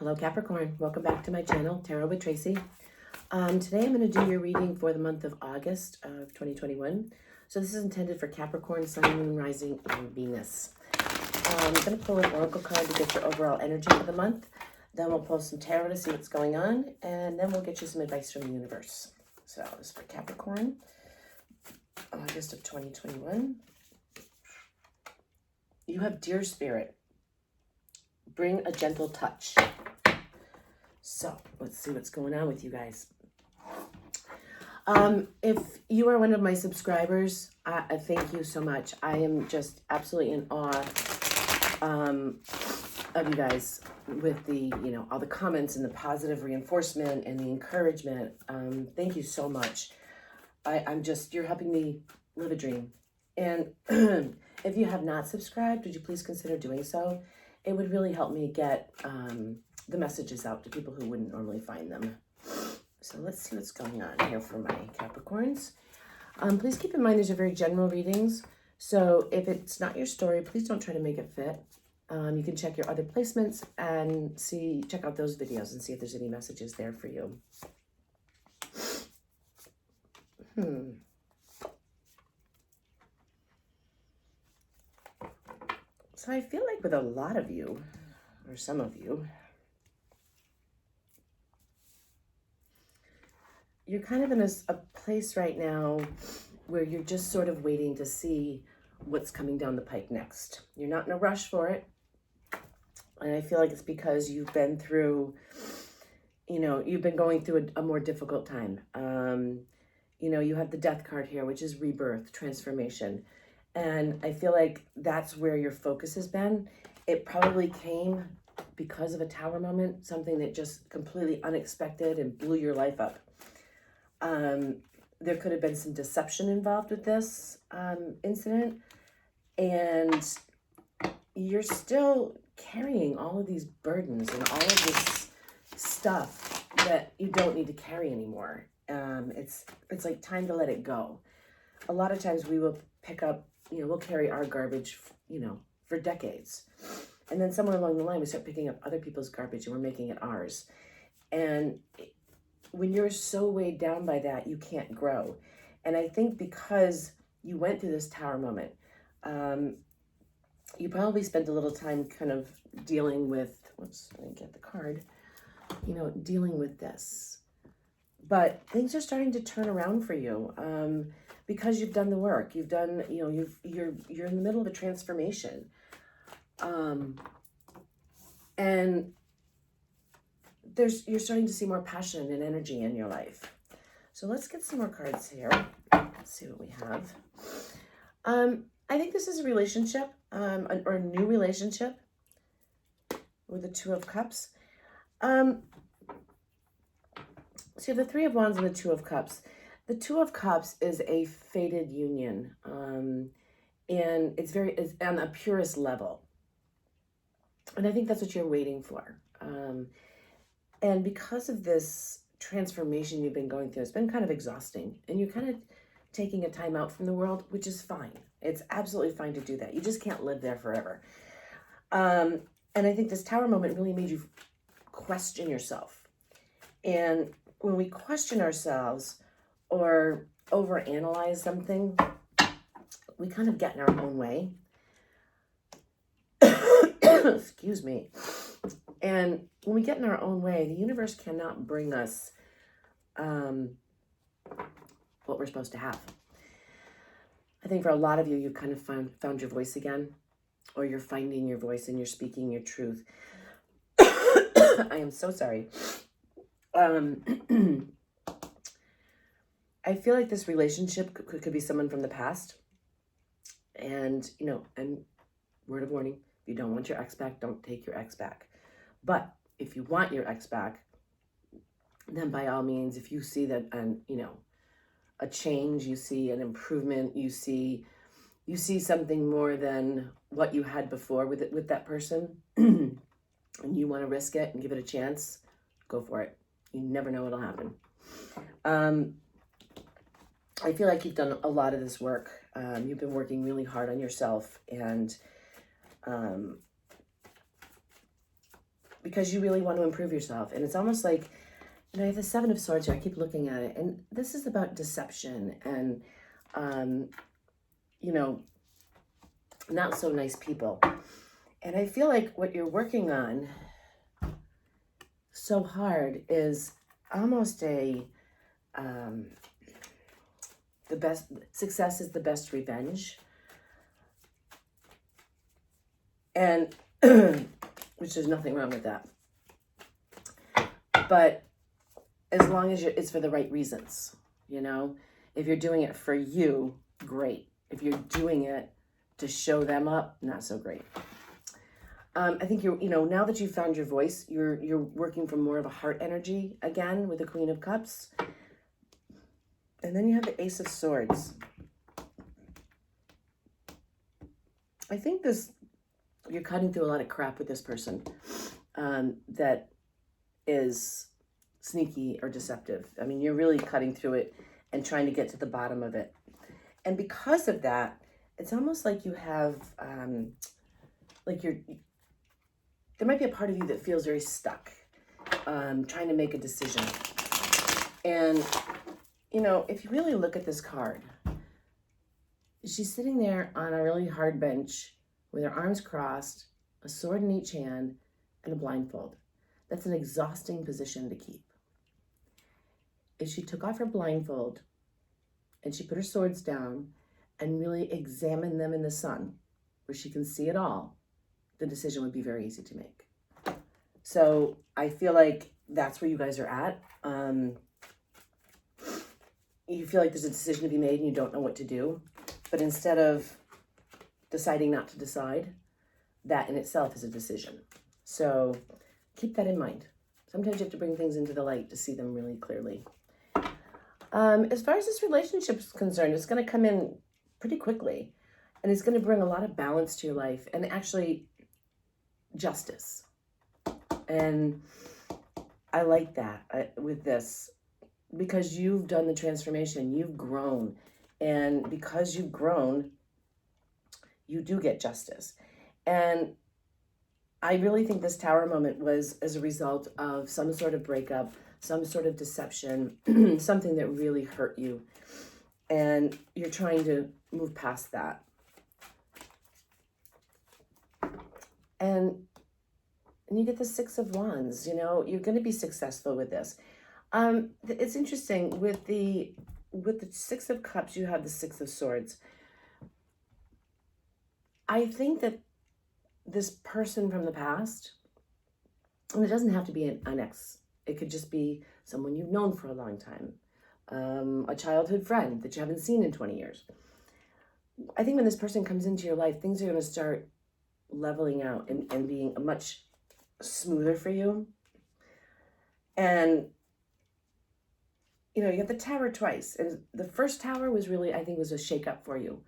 Hello Capricorn, welcome back to my channel, Tarot with Tracy. Today I'm going to do your reading for the month of August of 2021. So this is intended for Capricorn, Sun, Moon, Rising, and Venus. I'm going to pull an oracle card to get your overall energy for the month. Then we'll pull some tarot to see what's going on, and then we'll get you some advice from the universe. So this is for Capricorn, August of 2021. You have Dear Spirit, bring a gentle touch. So let's see what's going on with you guys. If you are one of my subscribers, I thank you so much. I am just absolutely in awe of you guys with the, all the comments and the positive reinforcement and the encouragement. Thank you so much. You're helping me live a dream. And if you have not subscribed, would you please consider doing so? It would really help me get the messages out to people who wouldn't normally find them. So let's see what's going on here for my Capricorns. Please keep in mind these are very general readings. So if it's not your story, please don't try to make it fit. You can check your other placements and check out those videos and see if there's any messages there for you. So I feel like with a lot of you, or some of you, you're kind of in a place right now where you're just sort of waiting to see what's coming down the pike next. You're not in a rush for it. And I feel like it's because you've been through, you've been going through a more difficult time. You have the Death card here, which is rebirth, transformation. And I feel like that's where your focus has been. It probably came because of a tower moment, something that just completely unexpected and blew your life up. There could have been some deception involved with this incident, and you're still carrying all of these burdens and all of this stuff that you don't need to carry anymore. It's like time to let it go. A lot of times we will pick up, we'll carry our garbage, for decades. And then somewhere along the line, we start picking up other people's garbage and we're making it ours. And when you're so weighed down by that, you can't grow. And I think because you went through this tower moment, you probably spent a little time kind of dealing with, let me get the card, dealing with this. But things are starting to turn around for you because you've done the work. You've done, you're in the middle of a transformation. And you're starting to see more passion and energy in your life. So let's get some more cards here. Let's see what we have. I think this is a relationship, or a new relationship with the Two of Cups. So you have the Three of Wands and the Two of Cups. The Two of Cups is a fated union, and it's on the purest level. And I think that's what you're waiting for. And because of this transformation you've been going through, it's been kind of exhausting. And you're kind of taking a time out from the world, which is fine. It's absolutely fine to do that. You just can't live there forever. And I think this tower moment really made you question yourself. And when we question ourselves or overanalyze something, we kind of get in our own way. Excuse me. And when we get in our own way, the universe cannot bring us what we're supposed to have. I think for a lot of you, you've kind of found your voice again, or you're finding your voice and you're speaking your truth. I am so sorry. I feel like this relationship could be someone from the past. And, and word of warning, if you don't want your ex back, don't take your ex back. But if you want your ex back, then by all means, if you see that, a change, you see an improvement, you see something more than what you had before with that person, and you want to risk it and give it a chance, go for it. You never know what'll happen. I feel like you've done a lot of this work. You've been working really hard on yourself, and because you really want to improve yourself. And it's almost like, you have the Seven of Swords here. I keep looking at it. And this is about deception and, not so nice people. And I feel like what you're working on so hard is almost the best success is the best revenge. And which there's nothing wrong with that. But as long as it's for the right reasons, if you're doing it for you, great. If you're doing it to show them up, not so great. I think now that you've found your voice, you're working from more of a heart energy again with the Queen of Cups. And then you have the Ace of Swords. I think you're cutting through a lot of crap with this person that is sneaky or deceptive. I mean, you're really cutting through it and trying to get to the bottom of it. And because of that, it's almost like you have, there might be a part of you that feels very stuck, trying to make a decision. And, if you really look at this card, she's sitting there on a really hard bench with her arms crossed, a sword in each hand, and a blindfold. That's an exhausting position to keep. If she took off her blindfold and she put her swords down and really examined them in the sun, where she can see it all, the decision would be very easy to make. So I feel like that's where you guys are at. You feel like there's a decision to be made and you don't know what to do. But instead of deciding not to decide, that in itself is a decision. So keep that in mind. Sometimes you have to bring things into the light to see them really clearly. As far as this relationship is concerned, it's going to come in pretty quickly. And it's going to bring a lot of balance to your life and actually justice. And I like that with this because you've done the transformation. You've grown. And because you've grown, you do get justice. And I really think this Tower moment was as a result of some sort of breakup, some sort of deception, something that really hurt you. And you're trying to move past that. And you get the Six of Wands, you're going to be successful with this. It's interesting with the Six of Cups, you have the Six of Swords. I think that this person from the past, and it doesn't have to be an ex, it could just be someone you've known for a long time, a childhood friend that you haven't seen in 20 years. I think when this person comes into your life, things are going to start leveling out and being much smoother for you. And you have the Tower twice. And the first Tower was really, I think, was a shake-up for you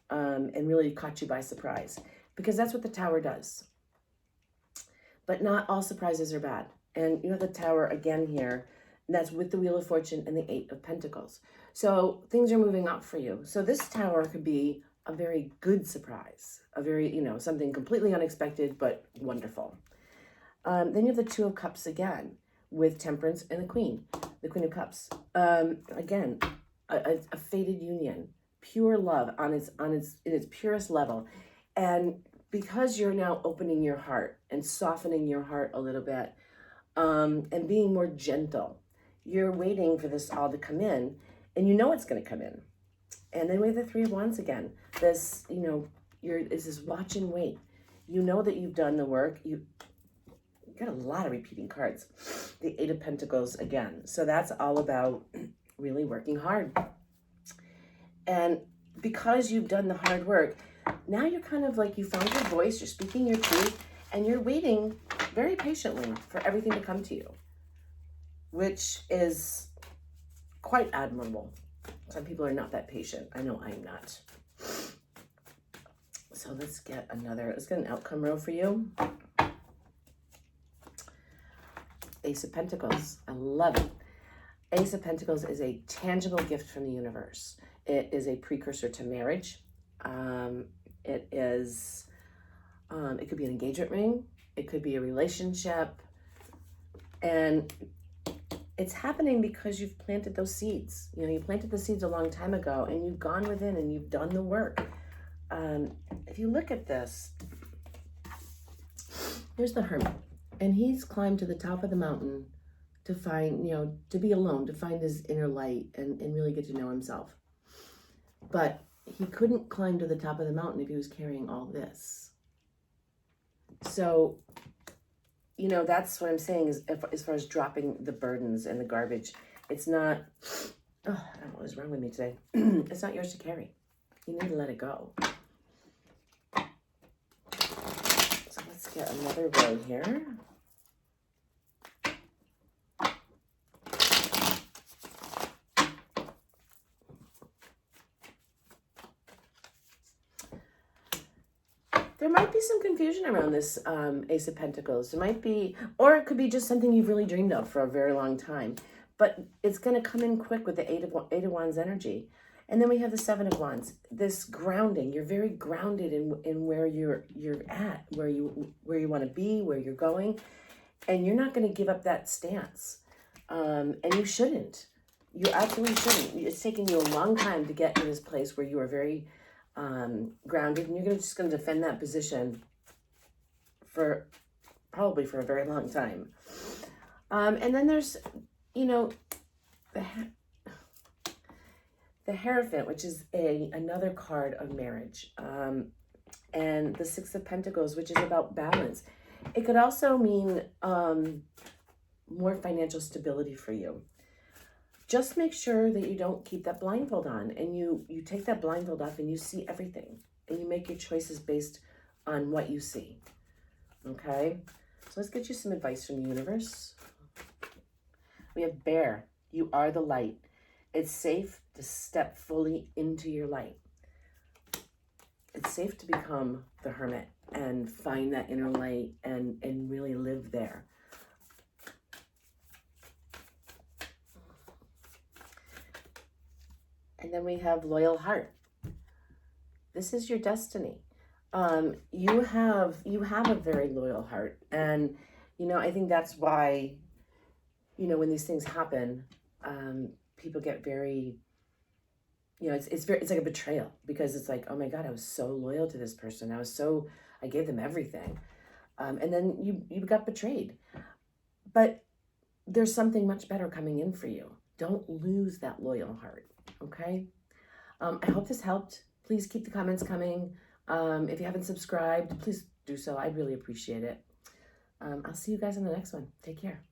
and really caught you by surprise. Because that's what the Tower does. But not all surprises are bad. And you have the Tower again here. And that's with the Wheel of Fortune and the Eight of Pentacles. So things are moving up for you. So this Tower could be a very good surprise. A very, something completely unexpected, but wonderful. Then you have the Two of Cups again with Temperance and the Queen of Cups. Again, a fated union, pure love in its purest level. And because you're now opening your heart and softening your heart a little bit, and being more gentle, you're waiting for this all to come in, and it's going to come in. And then we have the Three of Wands again. This, it's this watch and wait. You know that you've done the work. You got a lot of repeating cards. The Eight of Pentacles again. So that's all about really working hard. And because you've done the hard work, now you're kind of like you found your voice, you're speaking your truth, and you're waiting very patiently for everything to come to you, which is quite admirable. Some people are not that patient. I know I'm not. So let's get an outcome row for you. Ace of Pentacles. I love it. Ace of Pentacles is a tangible gift from the universe. It is a precursor to marriage. It could be an engagement ring. It could be a relationship. And it's happening because you've planted those seeds. You know, you planted the seeds a long time ago and you've gone within and you've done the work. If you look at this, here's the Hermit. And he's climbed to the top of the mountain to find, you know, to be alone, to find his inner light and really get to know himself. But he couldn't climb to the top of the mountain if he was carrying all this. So, you know, that's what I'm saying is as far as dropping the burdens and the garbage, it's not, oh, I don't know what is wrong with me today. It's not yours to carry. You need to let it go. So let's get another row here. There might be some confusion around this Ace of Pentacles. There might be, or it could be just something you've really dreamed of for a very long time. But it's going to come in quick with the Eight of Wands energy. And then we have the Seven of Wands. This grounding. You're very grounded in where you're at, where you want to be, where you're going. And you're not going to give up that stance. And you shouldn't. You absolutely shouldn't. It's taken you a long time to get to this place where you are very grounded, and you're just going to defend that position for probably for a very long time. And then there's, you know, the Hierophant, which is another card of marriage, and the Six of Pentacles, which is about balance. It could also mean more financial stability for you. Just make sure that you don't keep that blindfold on, and you take that blindfold off and you see everything, and you make your choices based on what you see. Okay? So let's get you some advice from the universe. We have Bear. You are the light. It's safe to step fully into your light. It's safe to become the Hermit and find that inner light and really live there. And then we have Loyal Heart. This is your destiny. You have a very loyal heart. And, you know, I think that's why, you know, when these things happen, people get very, you know, it's like a betrayal, because it's like, oh my God, I was so loyal to this person. I gave them everything. And then you got betrayed. But there's something much better coming in for you. Don't lose that loyal heart. Okay. I hope this helped. Please keep the comments coming. If you haven't subscribed, please do so. I'd really appreciate it. I'll see you guys in the next one. Take care.